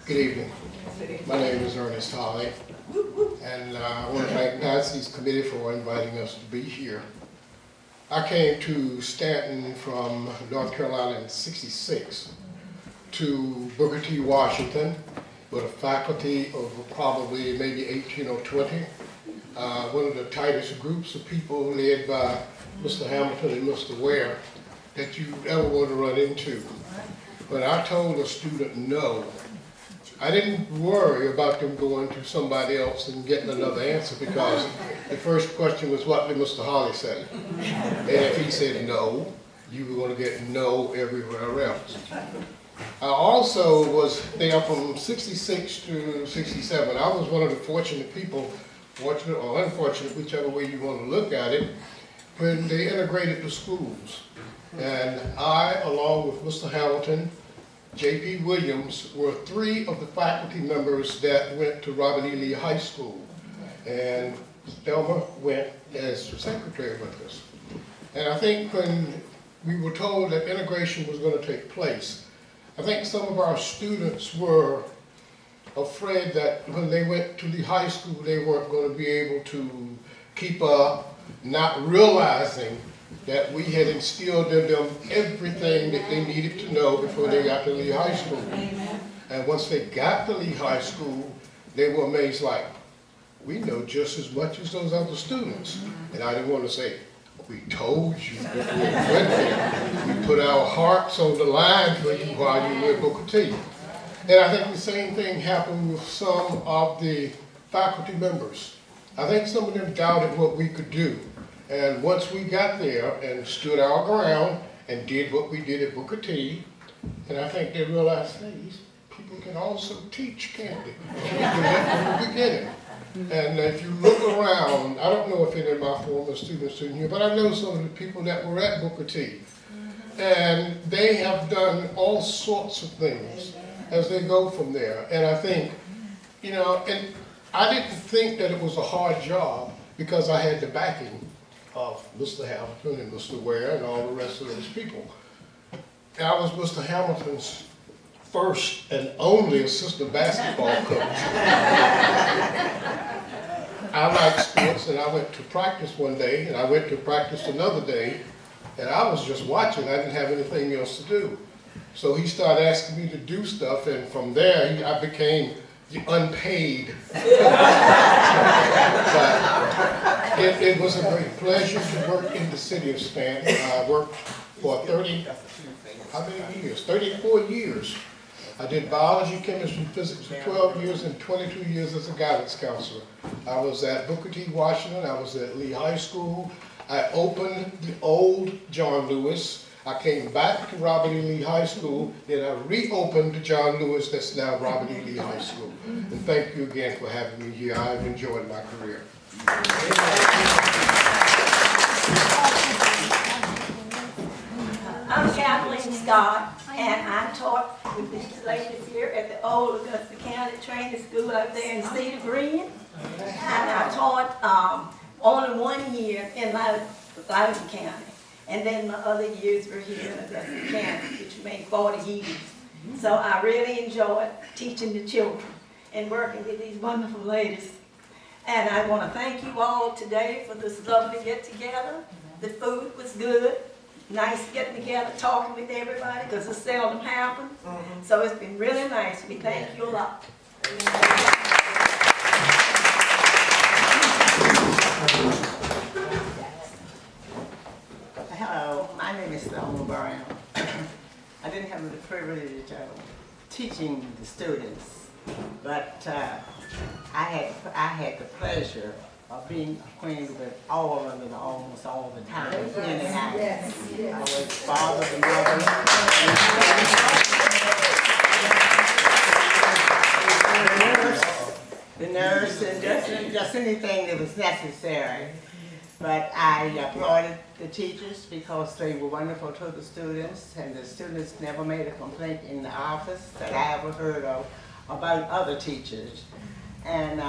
Good evening. My name is Ernest Holly, and I want to thank Nancy's committee for inviting us to be here. I came to Stanton from North Carolina in '66 to Booker T. Washington with a faculty of probably maybe 18 or 20. One of the tightest groups of people led by Mr. Hamilton and Mr. Ware that you ever want to run into. When I told a student no, I didn't worry about them going to somebody else and getting another answer, because the first question was, what did Mr. Holly say? And if he said no, you were going to get no everywhere else. I also was there from '66 to '67. I was one of the fortunate people, fortunate or unfortunate, whichever way you want to look at it, when they integrated the schools. And I, along with Mr. Hamilton, J.P. Williams, were three of the faculty members that went to Robert E. Lee High School. And Thelma went as secretary with us. And I think when we were told that integration was going to take place, I think some of our students were afraid that when they went to Lee High School, they weren't going to be able to keep up, not realizing that we had instilled in them everything that they needed to know before they got to Lee High School. And once they got to Lee High School, they were amazed, like, we know just as much as those other students. And I didn't want to say, we told you before we went there. We put our hearts on the line for you while you were at Booker T. And I think the same thing happened with some of the faculty members. I think some of them doubted what we could do. And once we got there and stood our ground and did what we did at Booker T, and I think they realized, hey, these people can also teach, can't they? We did that from the beginning. And if you look around, I don't know if any of my former students are in here, but I know some of the people that were at Booker T. And they have done all sorts of things as they go from there. And I think, you know, and I didn't think that it was a hard job because I had the backing of Mr. Hamilton and Mr. Ware and all the rest of those people. I was Mr. Hamilton's first and only assistant basketball coach. I liked sports, and I went to practice one day, and I went to practice another day, and I was just watching. I didn't have anything else to do. So he started asking me to do stuff, and from there, I became the unpaid. But it was a great pleasure to work in the city of Stanton. I worked for how many years? 34 years. I did biology, chemistry, physics for 12 years and 22 years as a guidance counselor. I was at Booker T. Washington. I was at Lee High School. I opened the old John Lewis. I came back to Robert E. Lee High School, then I reopened the John Lewis that's now Robert E. Lee High School. And thank you again for having me here. I've enjoyed my career. I'm Kathleen Scott, and I taught with these ladies here at the old Augusta County Training School out there in Cedar Green. And I taught only 1 year in Loudoun County. And then my other years were here in Augusta County, which made 40 years. So I really enjoyed teaching the children and working with these wonderful ladies. And I want to thank you all today for this lovely get-together. The food was good. Nice getting together, talking with everybody, because it seldom happens. So it's been really nice. We thank you a lot. Hello, my name is Thelma Brown. I didn't have the privilege of teaching the students, but I had the pleasure of being acquainted with all of them almost all the time. In and out. I was father and mother, the nurse, and just anything that was necessary. But I applauded the teachers because they were wonderful to the students, and the students never made a complaint in the office that I ever heard of about other teachers. And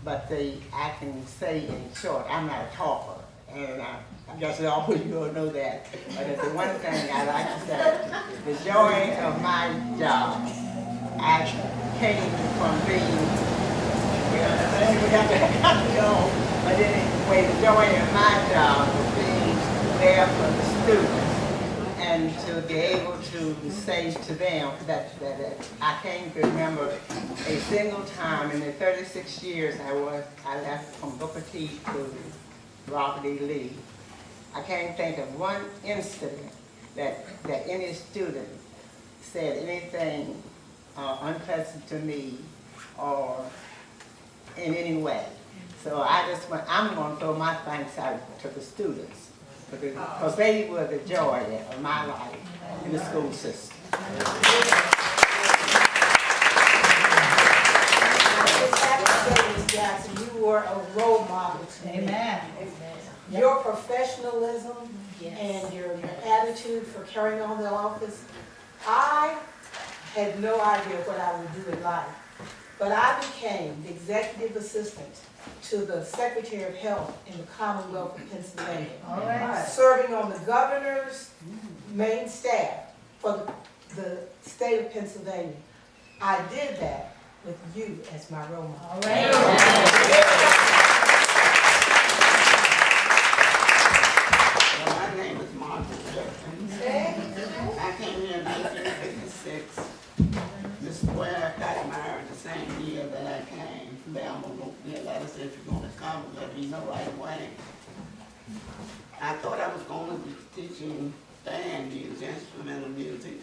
but I can say in short, I'm not a talker, and I guess all of you all know that. But the one thing I like to say, the joy of my job, I came from being, but anyway, the joy of my job was being there for the students and to be able to say to them that I can't remember a single time in the 36 years I left from Booker T to Robert E. Lee. I can't think of one incident that any student said anything unpleasant to me or in any way. So I'm going to throw my thanks out to the students because they were the joy of my life in the school system. Ms. Jackson, you were a role model to me. Amen. Your professionalism and your attitude for carrying on the office, I had no idea what I would do in life. But I became the executive assistant to the Secretary of Health in the Commonwealth of Pennsylvania. All right. Serving on the governor's main staff for the state of Pennsylvania. I did that with you as my role model. All right. My name is Martha Jackson. I came here in 1956. This is where I got married the same year that I came. Belma wrote me a letter said, if you're going to come, let me know right away. I thought I was going to be teaching band music, instrumental music.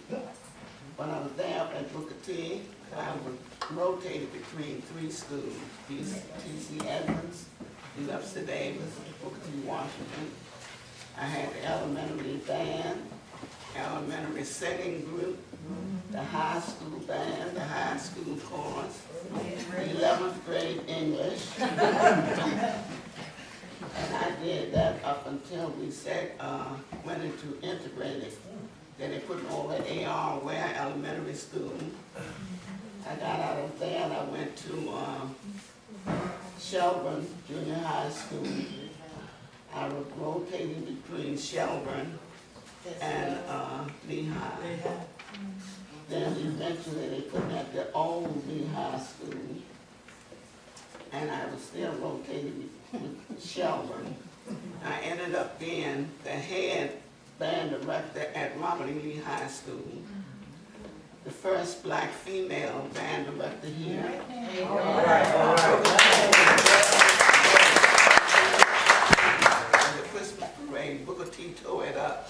When I was there at Booker T, I was rotated between 3 schools, T.C. Edmonds, Webster Davis, Booker T. Washington. I had the elementary band, elementary singing group, the high school band, the high school chorus, 11th grade English. And I did that up until we went into integrated. Then they put me over at A.R. Ware Elementary School. I got out of there and I went to Shelburne Junior High School. I was rotating between Shelburne and Lehigh. Then eventually they put me at the old Lehigh School. And I was still rotating with Shelburne. I ended up being the head band director at Robert E. Lee High School. The first black female band director here. And the Christmas parade, Booker T tore it up.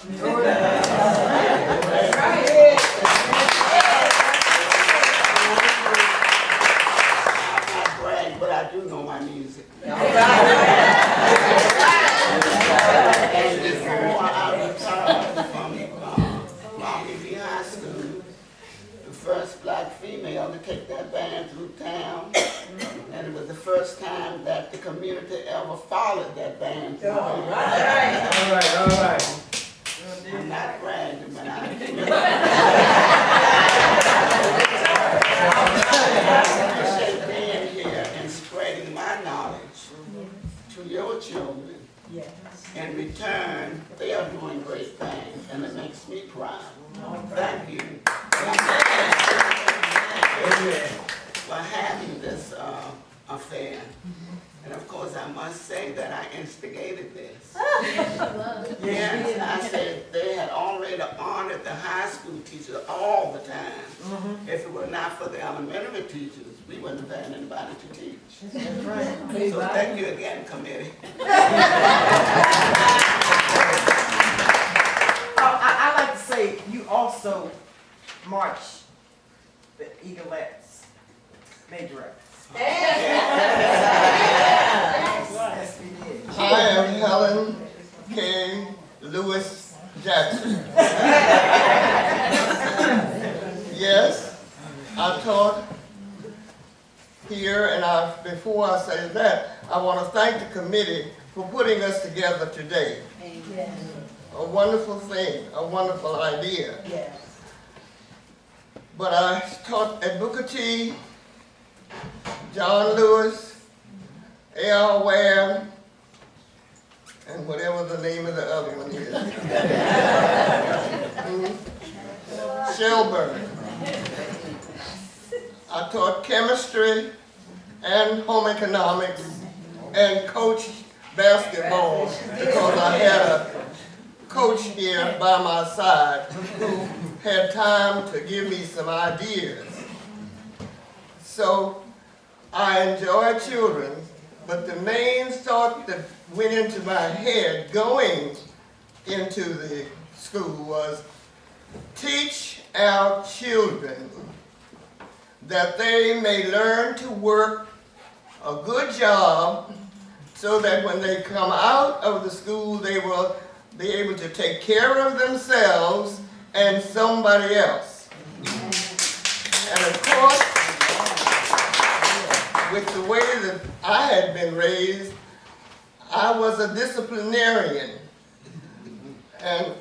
But I do know my music. And before I retired from Robert E. High School, the first black female to take that band through town, and it was the first time that the community ever followed that band through town. All right. I'm not bragging, but I appreciate being here and spreading my knowledge to your children. In return, they are doing great things, and it makes me proud. Thank you for having this affair. And of course, I must say that I instigated this. Yes, I said they had already honored the high school teachers all the time. If it were not for the elementary teachers, we wouldn't have had anybody to teach. That's right. So thank you again, committee. I like to say you also march the Eaglettes majorettes. Yes, we did. I am Helen K. Lewis Jackson. Yes, I taught here, and before I say that, I want to thank the committee for putting us together today. A wonderful thing, a wonderful idea. But I taught at Booker T, John Lewis, A.R. Ware, and whatever the name of the other one is. Shelburne. I taught chemistry and home economics and coached basketball because I had a coach here by my side who had time to give me some ideas. So I enjoy children, but the main thought that went into my head going into the school was teach our children that they may learn to work a good job so that when they come out of the school they will be able to take care of themselves and somebody else. And of course, with the way that I had been raised, I was a disciplinarian. And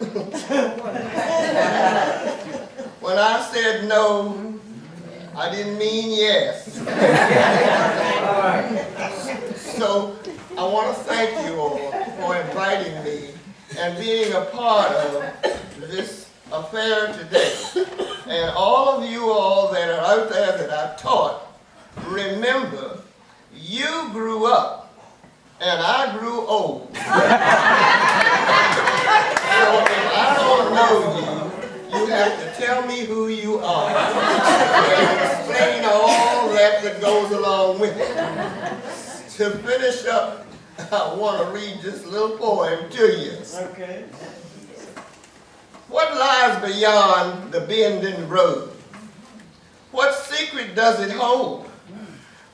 when I said no, I didn't mean yes. So I want to thank you all for inviting me and being a part of this affair today. And all of you all that are out there that I've taught, remember, you grew up and I grew old. So if I don't know you, you have to tell me who you are and explain all that goes along with it. To finish up, I want to read this little poem to you. Okay. What lies beyond the bend in the road? What secret does it hold?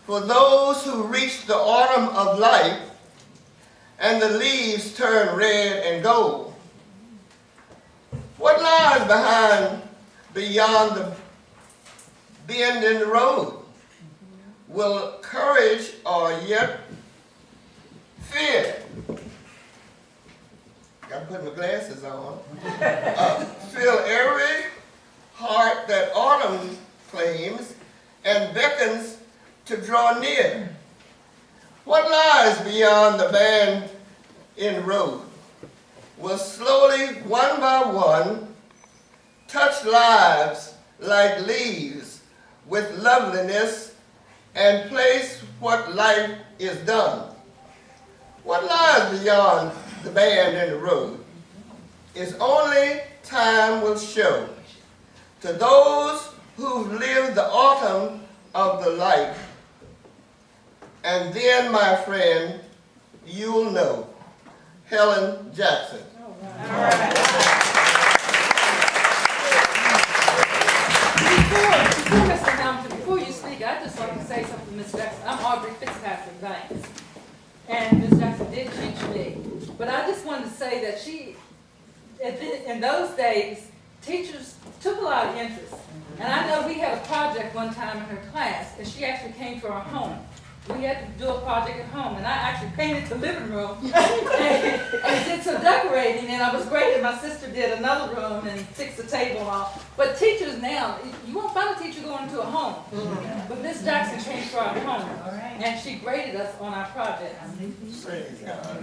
For those who reach the autumn of life and the leaves turn red and gold. What lies beyond the bend in the road? Will courage or yet fear? Gotta put my glasses on. Fill every heart that autumn claims and beckons to draw near. What lies beyond the bend in road will slowly, one by one, touch lives like leaves with loveliness and place what life is done. What lies beyond the bend in the road is only time will show to those who've lived the autumn of the life. And then, my friend, you'll know. Helen Jackson. All right. Mr. Hamilton, before you speak, I'd just like to say something to Ms. Jackson. I'm Aubrey Fitzpatrick Banks, and Ms. Jackson did teach me. But I just wanted to say that she, in those days, teachers took a lot of interest. And I know we had a project one time in her class, and she actually came to our home. We had to do a project at home, and I actually painted the living room and did some decorating, and I was great, and my sister did another room and fixed the table and all. But teachers now, you won't find a teacher going into a home. But Miss Jackson came to our home, and she graded us on our project. Praise God.